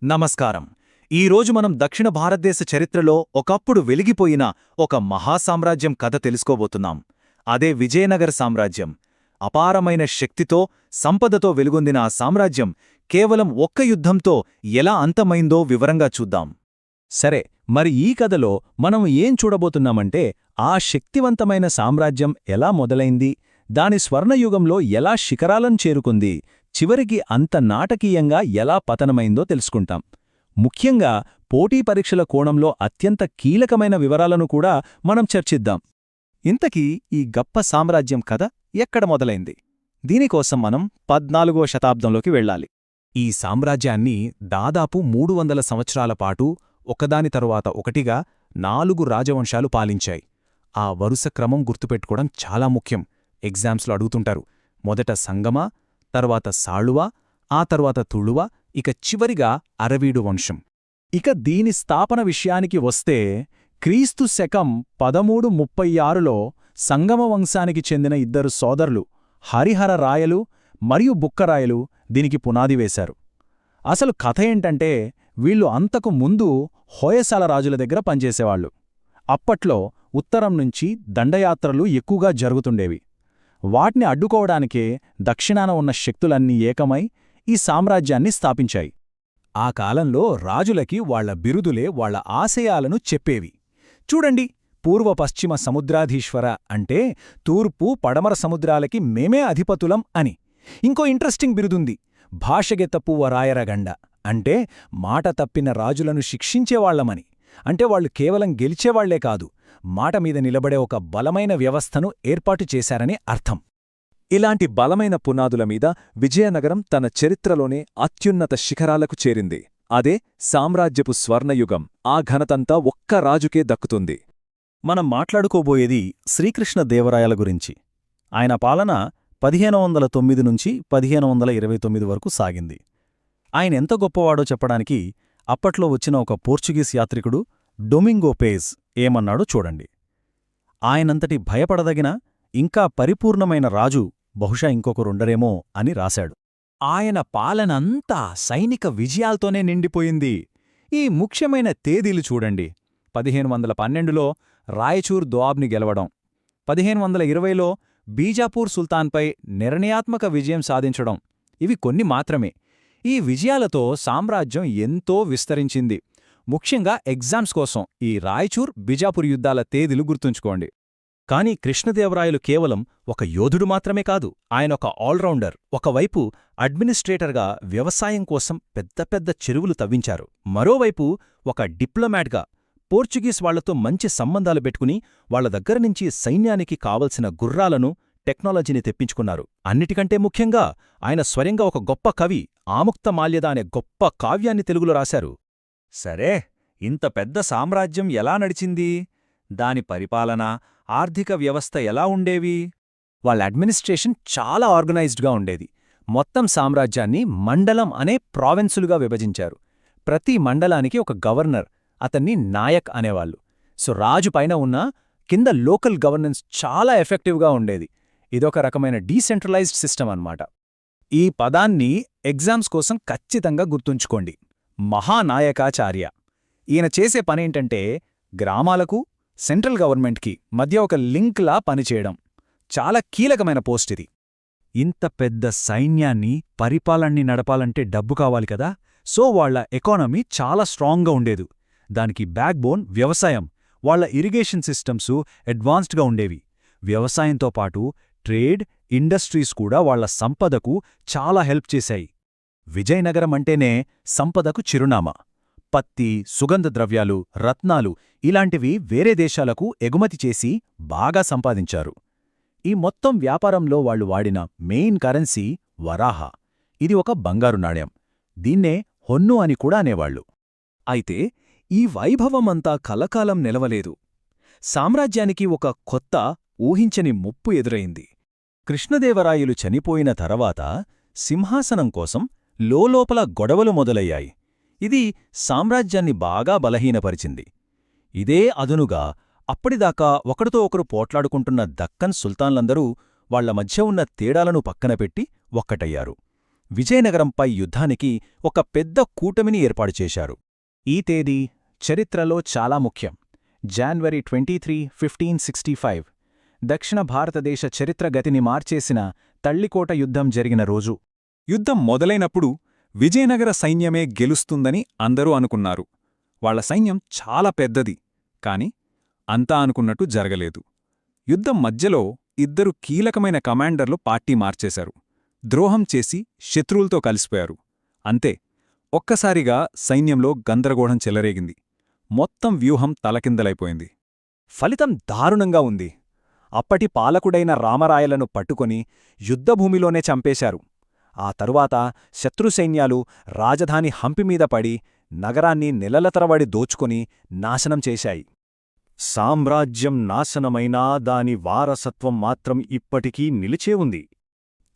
నమస్కారం. ఈరోజు మనం దక్షిణ భారతదేశ చరిత్రలో ఒకప్పుడు వెలిగిపోయిన ఒక మహాసామ్రాజ్యం కథ తెలుసుకోబోతున్నాం. అదే విజయనగర సామ్రాజ్యం. అపారమైన శక్తితో, సంపదతో వెలుగొందిన ఆ సామ్రాజ్యం కేవలం ఒక్క యుద్ధంతో ఎలా అంతమైందో వివరంగా చూద్దాం. సరే, మరి ఈ కథలో మనం ఏం చూడబోతున్నామంటే ఆ శక్తివంతమైన సామ్రాజ్యం ఎలా మొదలైంది, దాని స్వర్ణయుగంలో ఎలా శిఖరాలను చేరుకుంది, చివరికి అంత నాటకీయంగా ఎలా పతనమైందో తెలుసుకుంటాం. ముఖ్యంగా పోటీ పరీక్షల కోణంలో అత్యంత కీలకమైన వివరాలను కూడా మనం చర్చిద్దాం. ఇంతకీ ఈ గొప్ప సామ్రాజ్యం కథ ఎక్కడ మొదలైంది? దీనికోసం మనం 14వ శతాబ్దంలోకి వెళ్ళాలి. ఈ సామ్రాజ్యాన్ని దాదాపు 300 సంవత్సరాల పాటు ఒకదాని తరువాత ఒకటిగా 4 రాజవంశాలు పాలించాయి. ఆ వరుస క్రమం గుర్తుపెట్టుకోవడం చాలా ముఖ్యం. ఎగ్జామ్స్లో అడుగుతుంటారు. మొదట సంగమ, తర్వాత సాళువ, ఆ తర్వాత తుళువ, ఇక చివరిగా అరవీడు వంశం. ఇక దీని స్థాపన విషయానికి వస్తే క్రీస్తు శకం 1336లో సంగమ వంశానికి చెందిన 2 సోదరులు హరిహర రాయలు మరియు బుక్కరాయలు దీనికి పునాది వేశారు. అసలు కథ ఏంటంటే వీళ్ళు అంతకు ముందు హోయసాల రాజుల దగ్గర పనిచేసేవాళ్లు. అప్పట్లో ఉత్తరం నుంచి దండయాత్రలు ఎక్కువగా జరుగుతుండేవి. వాటిని అడ్డుకోవడానికే దక్షిణాన ఉన్న శక్తులన్నీ ఏకమై ఈ సామ్రాజ్యాన్ని స్థాపించాయి. ఆ కాలంలో రాజులకి వాళ్ల బిరుదులే వాళ్ల ఆశయాలను చెప్పేవి. చూడండి, పూర్వ పశ్చిమ సముద్రాధీశ్వర అంటే తూర్పు పడమర సముద్రాలకి మేమే అధిపతులం అని. ఇంకో ఇంట్రెస్టింగ్ బిరుదుంది, భాషగెత్తపువ్వ రాయరగండ అంటే మాట తప్పిన రాజులను శిక్షించేవాళ్లమని. అంటే వాళ్లు కేవలం గెలిచేవాళ్లే కాదు, మాట మీద నిలబడే ఒక బలమైన వ్యవస్థను ఏర్పాటు చేశారని అర్థం. ఇలాంటి బలమైన పునాదుల మీద విజయనగరం తన చరిత్రలోనే అత్యున్నత శిఖరాలకు చేరింది. అదే సామ్రాజ్యపు స్వర్ణయుగం. ఆ ఘనతంతా ఒక్క రాజుకే దక్కుతుంది. మనం మాట్లాడుకోబోయేది శ్రీకృష్ణదేవరాయల గురించి. ఆయన పాలన 1509 నుంచి 1529 వరకు సాగింది. ఆయనెంత గొప్పవాడో చెప్పడానికి అప్పట్లో వచ్చిన ఒక పోర్చుగీస్ యాత్రికుడు డొమింగో పేజ్ ఏమన్నాడో చూడండి. ఆయనంతటి భయపడదగిన, ఇంకా పరిపూర్ణమైన రాజు బహుశా ఇంకొకరుండరేమో అని రాశాడు. ఆయన పాలనంతా సైనిక విజయాలతోనే నిండిపోయింది. ఈ ముఖ్యమైన తేదీలు చూడండి. 1512లో రాయచూర్ దోఆబ్ని గెలవడం, 1520లో బీజాపూర్ సుల్తాన్పై నిర్ణయాత్మక విజయం సాధించడం, ఇవి కొన్ని మాత్రమే. ఈ విజయాలతో సామ్రాజ్యం ఎంతో విస్తరించింది. ముఖ్యంగా ఎగ్జామ్స్ కోసం ఈ రాయచూర్, బిజాపూర్ యుద్ధాల తేదీలు గుర్తుంచుకోండి. కాని కృష్ణదేవరాయలు కేవలం ఒక యోధుడు మాత్రమే కాదు, ఆయనొక ఆల్రౌండర్. ఒకవైపు అడ్మినిస్ట్రేటర్గా వ్యవసాయం కోసం పెద్ద పెద్ద చెరువులు తవ్వించారు. మరోవైపు ఒక డిప్లొమాట్గా పోర్చుగీస్ వాళ్లతో మంచి సంబంధాలు పెట్టుకుని వాళ్ల దగ్గరనుంచి సైన్యానికి కావలసిన గుర్రాలను, టెక్నాలజీని తెప్పించుకున్నారు. అన్నిటికంటే ముఖ్యంగా ఆయన స్వయంగా ఒక గొప్ప కవి, ఆముక్తమాల్యద అనే గొప్ప కావ్యాన్ని తెలుగులో రాశారు. సరే, ఇంత పెద్ద సామ్రాజ్యం ఎలా నడిచింది? దాని పరిపాలన, ఆర్థిక వ్యవస్థ ఎలా ఉండేవి? వాళ్ళ అడ్మినిస్ట్రేషన్ చాలా ఆర్గనైజ్డ్గా ఉండేది. మొత్తం సామ్రాజ్యాన్ని మండలం అనే ప్రావిన్సులుగా విభజించారు. ప్రతి మండలానికి ఒక గవర్నర్, అతన్ని నాయక్ అనేవాళ్లు. సో రాజు పైన ఉన్న కింద లోకల్ గవర్నెన్స్ చాలా ఎఫెక్టివ్గా ఉండేది. ఇదొక రకమైన డీసెంట్రలైజ్డ్ సిస్టమ్ అన్నమాట. ఈ పదాన్ని ఎగ్జామ్స్ కోసం ఖచ్చితంగా గుర్తుంచుకోండి. మహానాయకాచార్య. ఈయన చేసే పనేంటంటే గ్రామాలకు, సెంట్రల్ గవర్నమెంట్కి మధ్య ఒక లింక్లా పనిచేయడం. చాలా కీలకమైన పోస్ట్ ఇది. ఇంత పెద్ద సైన్యాన్ని, పరిపాలన్ని నడపాలంటే డబ్బు కావాలి కదా. సో వాళ్ల ఎకానమీ చాలా స్ట్రాంగ్గా ఉండేది. దానికి బ్యాక్బోన్ వ్యవసాయం. వాళ్ల ఇరిగేషన్ సిస్టమ్సు అడ్వాన్స్డ్గా ఉండేవి. వ్యవసాయంతో పాటు ట్రేడ్, ఇండస్ట్రీస్ కూడా వాళ్ల సంపదకు చాలా హెల్ప్ చేశాయి. విజయనగరం అంటేనే సంపదకు చిరునామా. పత్తి, సుగంధ ద్రవ్యాలు, రత్నాలు ఇలాంటివి వేరే దేశాలకు ఎగుమతి చేసి బాగా సంపాదించారు. ఈ మొత్తం వ్యాపారంలో వాళ్లు వాడిన మెయిన్ కరెన్సీ వరాహ. ఇది ఒక బంగారు నాణ్యం. దీన్నే హొన్ను అని కూడా అనేవాళ్లు. అయితే ఈ వైభవమంతా కలకాలం నిలవలేదు. సామ్రాజ్యానికి ఒక కొత్త, ఊహించని ముప్పు ఎదురైంది. కృష్ణదేవరాయలు చనిపోయిన తర్వాత సింహాసనం కోసం లోలోపల గొడవలు మొదలయ్యాయి. ఇది సామ్రాజ్యాన్ని బాగా బలహీనపరిచింది. ఇదే అదునుగా అప్పటిదాకా ఒకరితో ఒకరు పోట్లాడుకుంటున్న దక్కన్ సుల్తాన్లందరూ వాళ్ల మధ్య ఉన్న తేడాలను పక్కనపెట్టి ఒక్కటయ్యారు. విజయనగరంపై యుద్ధానికి ఒక పెద్ద కూటమిని ఏర్పాటు చేశారు. ఈ తేదీ చరిత్రలో చాలా ముఖ్యం. జాన్వరి 23, 1565 దక్షిణ భారతదేశ చరిత్ర గతిని మార్చేసిన తళ్లికోట యుద్ధం జరిగిన రోజు. యుద్ధం మొదలైనప్పుడు విజయనగర సైన్యమే గెలుస్తుందని అందరూ అనుకున్నారు. వాళ్ల సైన్యం చాలా పెద్దది, కాని అంతా అనుకున్నట్టు జరగలేదు. యుద్ధం మధ్యలో ఇద్దరు కీలకమైన కమాండర్లు పార్టీ మార్చేశారు. ద్రోహం చేసి శత్రువులతో కలిసిపోయారు. అంతే, ఒక్కసారిగా సైన్యంలో గందరగోళం చెలరేగింది. మొత్తం వ్యూహం తలకిందలైపోయింది. ఫలితం దారుణంగా ఉంది. అప్పటి పాలకుడైన రామరాయలను పట్టుకొని యుద్ధభూమిలోనే చంపేశారు. ఆ తరువాత శత్రుసైన్యాలు రాజధాని హంపిమీద పడి నగరాన్ని నెలల తరబడి దోచుకొని నాశనం చేశాయి. సామ్రాజ్యం నాశనమైనా దాని వారసత్వం మాత్రం ఇప్పటికీ నిలిచే ఉంది.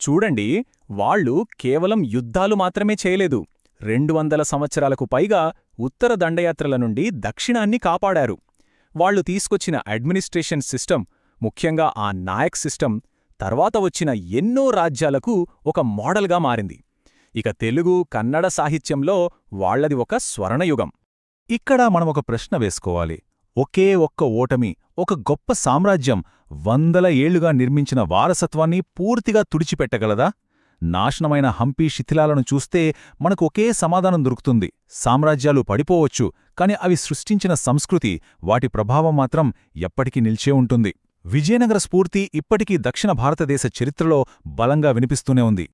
చూడండి, వాళ్ళు కేవలం యుద్ధాలు మాత్రమే చేయలేదు. 200 సంవత్సరాలకు పైగా ఉత్తర దండయాత్రల నుండి దక్షిణాన్ని కాపాడారు. వాళ్లు తీసుకొచ్చిన అడ్మినిస్ట్రేషన్ సిస్టమ్, ముఖ్యంగా ఆ నాయక్ సిస్టమ్, తర్వాత వచ్చిన ఎన్నో రాజ్యాలకు ఒక మోడల్గా మారింది. ఇక తెలుగు, కన్నడ సాహిత్యంలో వాళ్లది ఒక స్వర్ణయుగం. ఇక్కడ మనమొక ప్రశ్న వేసుకోవాలి. ఒకే ఒక్క ఓటమి ఒక గొప్ప సామ్రాజ్యం 100 ఏళ్లుగా నిర్మించిన వారసత్వాన్ని పూర్తిగా తుడిచిపెట్టగలదా? నాశనమైన హంపి శిథిలాలను చూస్తే మనకు ఒకే సమాధానం దొరుకుతుంది. సామ్రాజ్యాలు పడిపోవచ్చు, కాని అవి సృష్టించిన సంస్కృతి, వాటి ప్రభావం మాత్రం ఎప్పటికీ నిల్చే ఉంటుంది. విజయనగర స్ఫూర్తి ఇప్పటికీ దక్షిణ భారతదేశ చరిత్రలో బలంగా వినిపిస్తూనే ఉంది.